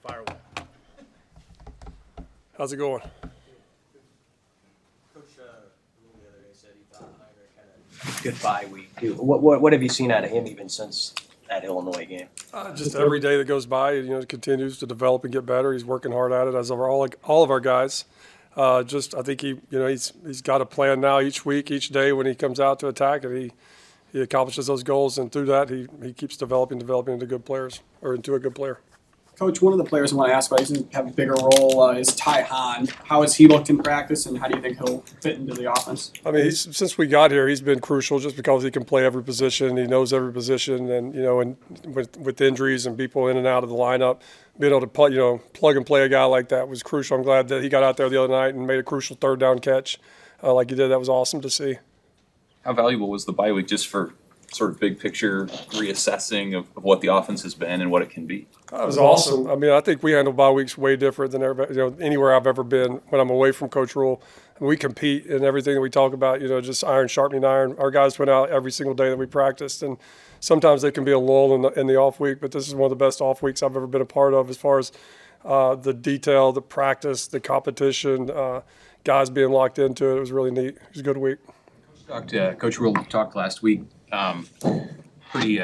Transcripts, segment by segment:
Fire away. How's it going? Coach, the other day said he thought Hinrich had a good bye week too. What have you seen out of him even since that Illinois game? Just every day that goes by, continues to develop and get better. He's working hard at it, as are all of our guys. I think he's got a plan now each week, each day when he comes out to attack, and he accomplishes those goals, and through that he keeps developing into good players, or into a good player. Coach, one of the players I want to ask about, he's going to have a bigger role, is Taion. How has he looked in practice, and how do you think he'll fit into the offense? I mean, since we got here, he's been crucial just because he can play every position. He knows every position, and and with injuries and people in and out of the lineup, being able to plug and play a guy like that was crucial. I'm glad that he got out there the other night and made a crucial third down catch like he did. That was awesome to see. How valuable was the bye week just for sort of big picture reassessing of what the offense has been and what it can be? That was awesome. I mean, I think we handle bye weeks way different than anywhere I've ever been when I'm away from Coach Rule. We compete in everything that we talk about, just iron sharpening iron. Our guys went out every single day that we practiced, and sometimes they can be a lull in the off week, but this is one of the best off weeks I've ever been a part of as far as the detail, the practice, the competition, guys being locked into it. It was really neat. It was a good week. Coach Rule talked last week pretty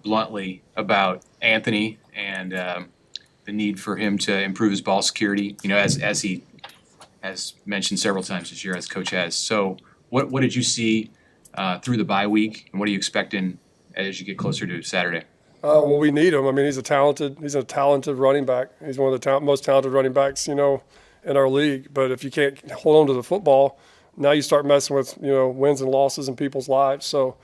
bluntly about Anthony and the need for him to improve his ball security, as he has mentioned several times this year, as Coach has. So what did you see through the bye week, and what are you expecting as you get closer to Saturday? Well, we need him. I mean, he's a talented running back. He's one of the most talented running backs, in our league. But if you can't hold on to the football, now you start messing with, wins and losses in people's lives. So,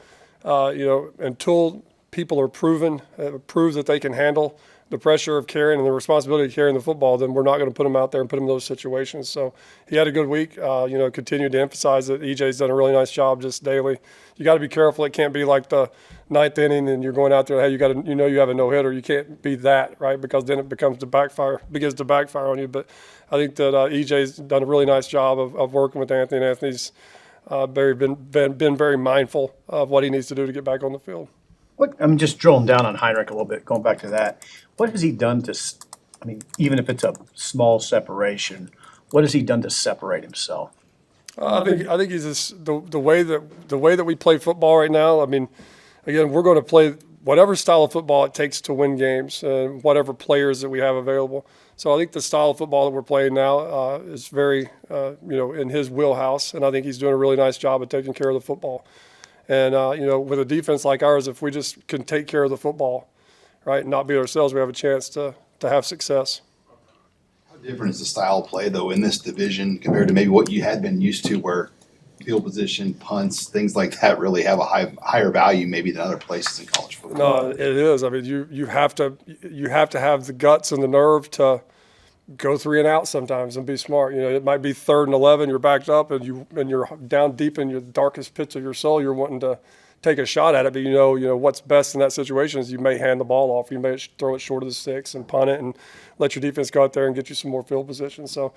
until people are prove that they can handle the pressure of carrying and the responsibility of carrying the football, then we're not going to put him out there and put him in those situations. So he had a good week. Continued to emphasize that EJ's done a really nice job just daily. You got to be careful. It can't be like the ninth inning and you're going out there, hey, you have a no-hitter. You can't be that, right? Because then it begins to backfire on you. But I think that EJ's done a really nice job of working with Anthony, and Anthony's been very mindful of what he needs to do to get back on the field. I'm just drilling down on Hinrich a little bit, going back to that. What has he done even if it's a small separation, what has he done to separate himself? I think he's just the way that we play football right now. I mean, again, we're going to play whatever style of football it takes to win games and whatever players that we have available. So I think the style of football that we're playing now is very, in his wheelhouse, and I think he's doing a really nice job of taking care of the football. And, with a defense like ours, if we just can take care of the football, right, and not beat ourselves, we have a chance to have success. How different is the style of play, though, in this division compared to maybe what you had been used to, where field position, punts, things like that really have a higher value maybe than other places in college football? No, it is. I mean, you have to have the guts and the nerve to go 3 and out sometimes and be smart. It might be 3rd and 11, you're backed up and you're down deep in your darkest pits of your soul. You're wanting to take a shot at it, but what's best in that situation is you may hand the ball off. You may throw it short of the sticks and punt it and let your defense go out there and get you some more field position. So,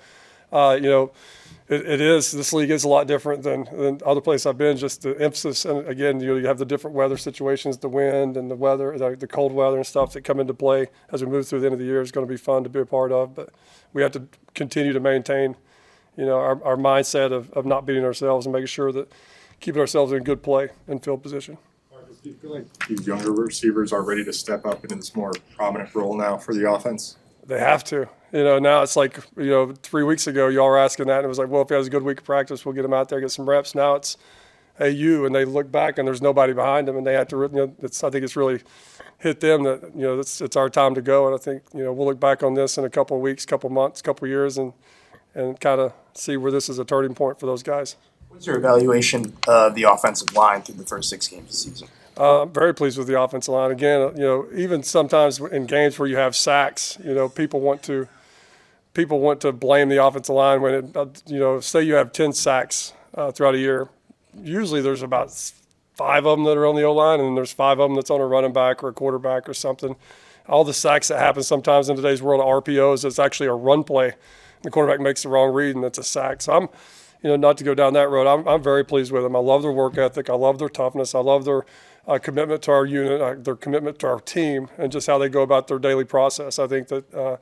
this league is a lot different than other places I've been. Just the emphasis, and again, you have the different weather situations, the wind and the weather, the cold weather and stuff that come into play as we move through the end of the year. Is going to be fun to be a part of, but we have to continue to maintain, our mindset of not beating ourselves and making sure that keeping ourselves in good play and field position. Marcus, do you feel like these younger receivers are ready to step up into this more prominent role now for the offense? They have to. Now it's like, 3 weeks ago, y'all were asking that, and it was like, well, if he has a good week of practice, we'll get him out there, get some reps. Now it's, hey, you, and they look back, and there's nobody behind them, and they have to, I think it's really hit them that, it's our time to go, and I think, we'll look back on this in a couple of weeks, couple of months, couple of years, and kind of see where this is a turning point for those guys. What's your evaluation of the offensive line through the first 6 games of the season? I'm very pleased with the offensive line. Again, even sometimes in games where you have sacks, people want to blame the offensive line when say you have 10 sacks throughout a year. Usually there's about 5 of them that are on the O-line, and there's 5 of them that's on a running back or a quarterback or something. All the sacks that happen sometimes in today's world of RPOs, it's actually a run play. The quarterback makes the wrong read, and it's a sack. So I'm, not to go down that road, I'm very pleased with them. I love their work ethic. I love their toughness. I love their commitment to our unit, their commitment to our team, and just how they go about their daily process. I think that,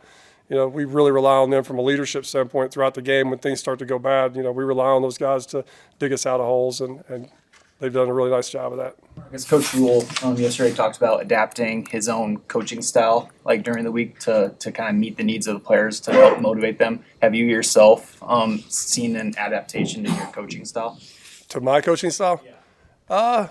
we really rely on them from a leadership standpoint throughout the game. When things start to go bad, we rely on those guys to dig us out of holes, and they've done a really nice job of that. As Coach Rule yesterday talked about adapting his own coaching style, like during the week, to kind of meet the needs of the players to help motivate them. Have you yourself seen an adaptation to your coaching style? To my coaching style? Yeah.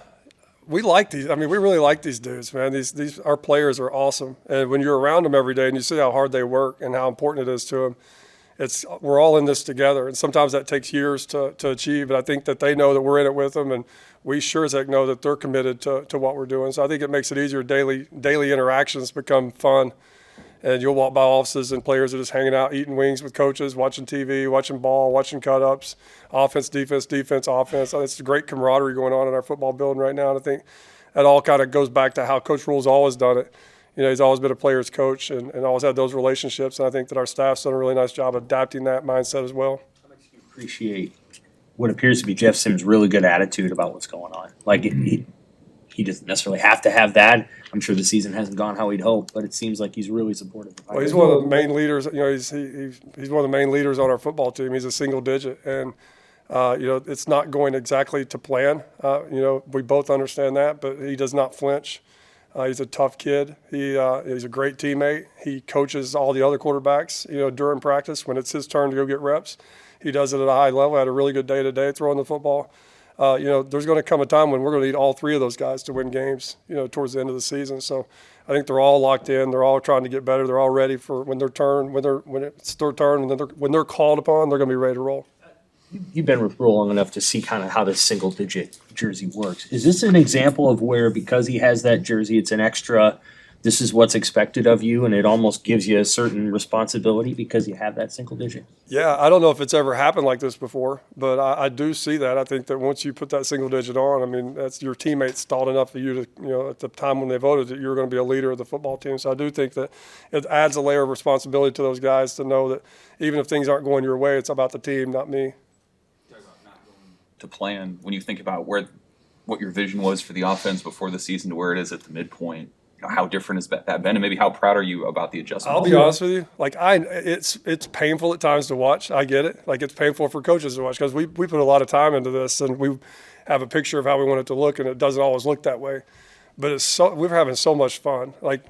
We like these. I mean, we really like these dudes, man. These our players are awesome, and when you're around them every day and you see how hard they work and how important it is to them, we're all in this together, and sometimes that takes years to achieve. But I think that they know that we're in it with them, and we sure as heck know that they're committed to what we're doing. So I think it makes it easier. Daily interactions become fun, and you'll walk by offices and players are just hanging out, eating wings with coaches, watching TV, watching ball, watching cut-ups, offense, defense, offense. It's a great camaraderie going on in our football building right now, and I think that all kind of goes back to how Coach Rule's always done it. He's always been a player's coach and always had those relationships, and I think that our staff's done a really nice job adapting that mindset as well. Appreciate what appears to be Jeff Sims' really good attitude about what's going on. Like, he doesn't necessarily have to have that. I'm sure the season hasn't gone how he'd hoped, but it seems like he's really supportive. Well, he's one of the main leaders. He's one of the main leaders on our football team. He's a single digit, and it's not going exactly to plan. We both understand that, but he does not flinch. He's a tough kid. He's a great teammate. He coaches all the other quarterbacks, during practice when it's his turn to go get reps. He does it at a high level. Had a really good day today throwing the football. There's going to come a time when we're going to need all three of those guys to win games, towards the end of the season. So I think they're all locked in. They're all trying to get better. They're all ready for when it's their turn, and then when they're called upon, they're going to be ready to roll. You've been with Rule long enough to see kind of how this single-digit jersey works. Is this an example of where, because he has that jersey, it's an extra, this is what's expected of you, and it almost gives you a certain responsibility because you have that single digit? Yeah, I don't know if it's ever happened like this before, but I do see that. I think that once you put that single digit on, I mean, that's your teammates thought enough for you to, at the time when they voted, that you were going to be a leader of the football team. So I do think that it adds a layer of responsibility to those guys to know that even if things aren't going your way, it's about the team, not me. To plan, when you think about what your vision was for the offense before the season to where it is at the midpoint, how different has that been, and maybe how proud are you about the adjustment? I'll be honest with you, it's painful at times to watch. I get it. Like, it's painful for coaches to watch because we put a lot of time into this, and we have a picture of how we want it to look, and it doesn't always look that way. But we're having so much fun. Like,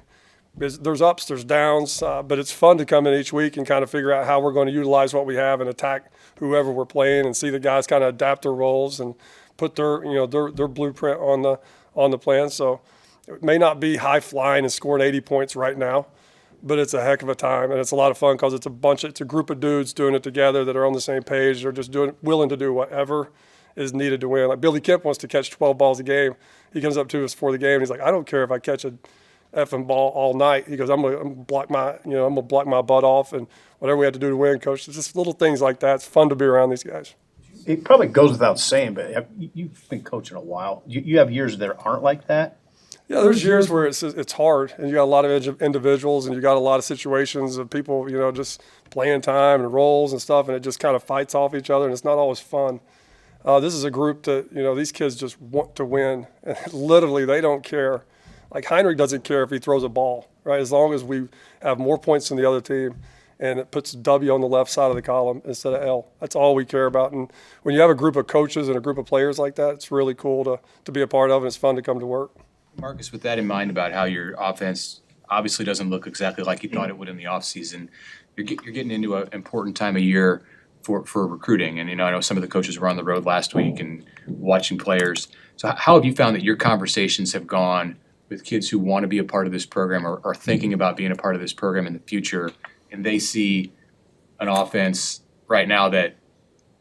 there's ups, there's downs, but it's fun to come in each week and kind of figure out how we're going to utilize what we have and attack whoever we're playing, and see the guys kind of adapt their roles and put their blueprint on the plan. So it may not be high flying and scoring 80 points right now, but it's a heck of a time, and it's a lot of fun because it's a group of dudes doing it together that are on the same page. They're just willing to do whatever is needed to win. Like, Billy Kemp wants to catch 12 balls a game. He comes up to us before the game and he's like, I don't care if I catch a effing ball all night. He goes, I'm gonna block my butt off, and whatever we have to do to win, coach. It's just little things like that. It's fun to be around these guys. It probably goes without saying, but you've been coaching a while. You have years that aren't like that? Yeah, there's years where it's hard, and you got a lot of individuals, and you got a lot of situations of people, just playing time and roles and stuff, and it just kind of fights off each other, and it's not always fun. This is a group that, these kids just want to win. And literally, they don't care. Like, Hinrich doesn't care if he throws a ball, right? As long as we have more points than the other team, and it puts W on the left side of the column instead of L. That's all we care about. And when you have a group of coaches and a group of players like that, it's really cool to be a part of, and it's fun to come to work. Marcus, with that in mind about how your offense obviously doesn't look exactly like you thought it would in the offseason, you're getting into an important time of year for recruiting. And, I know some of the coaches were on the road last week and watching players. So how have you found that your conversations have gone with kids who want to be a part of this program or are thinking about being a part of this program in the future, and they see an offense right now that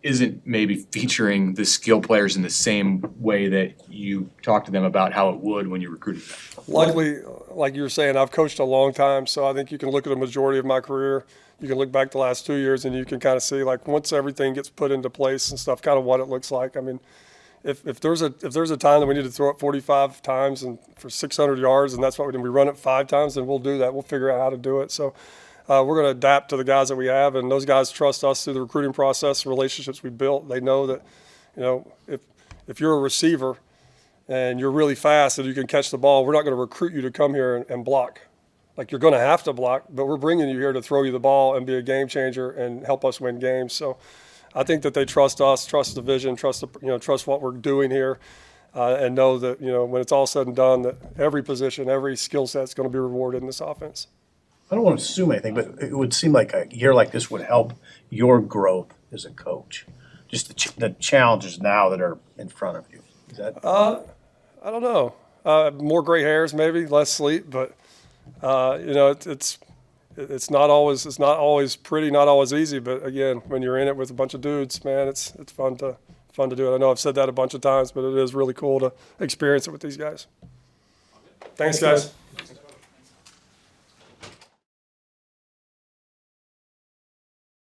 isn't maybe featuring the skill players in the same way that you talked to them about how it would when you recruited them? Luckily, like you were saying, I've coached a long time, so I think you can look at a majority of my career. You can look back the last 2 years, and you can kind of see, like, once everything gets put into place and stuff, kind of what it looks like. I mean, if there's a time that we need to throw it 45 times and for 600 yards, and that's what we run it 5 times, then we'll do that. We'll figure out how to do it. So we're going to adapt to the guys that we have, and those guys trust us through the recruiting process, the relationships we built. They know that, if you're a receiver and you're really fast and you can catch the ball, we're not going to recruit you to come here and block. like you're going to have to block, but we're bringing you here to throw you the ball and be a game changer and help us win games. So I think that they trust us, trust the vision, trust what we're doing here, and know that when it's all said and done, that every position, every skill set is going to be rewarded in this offense. I don't want to assume anything, but it would seem like a year like this would help your growth as a coach. Just the challenges now that are in front of you. Is that? I don't know. More gray hairs, maybe less sleep, but it's not always pretty, not always easy. But again, when you're in it with a bunch of dudes, man, it's fun to do it. I know I've said that a bunch of times, but it is really cool to experience it with these guys. Thanks guys.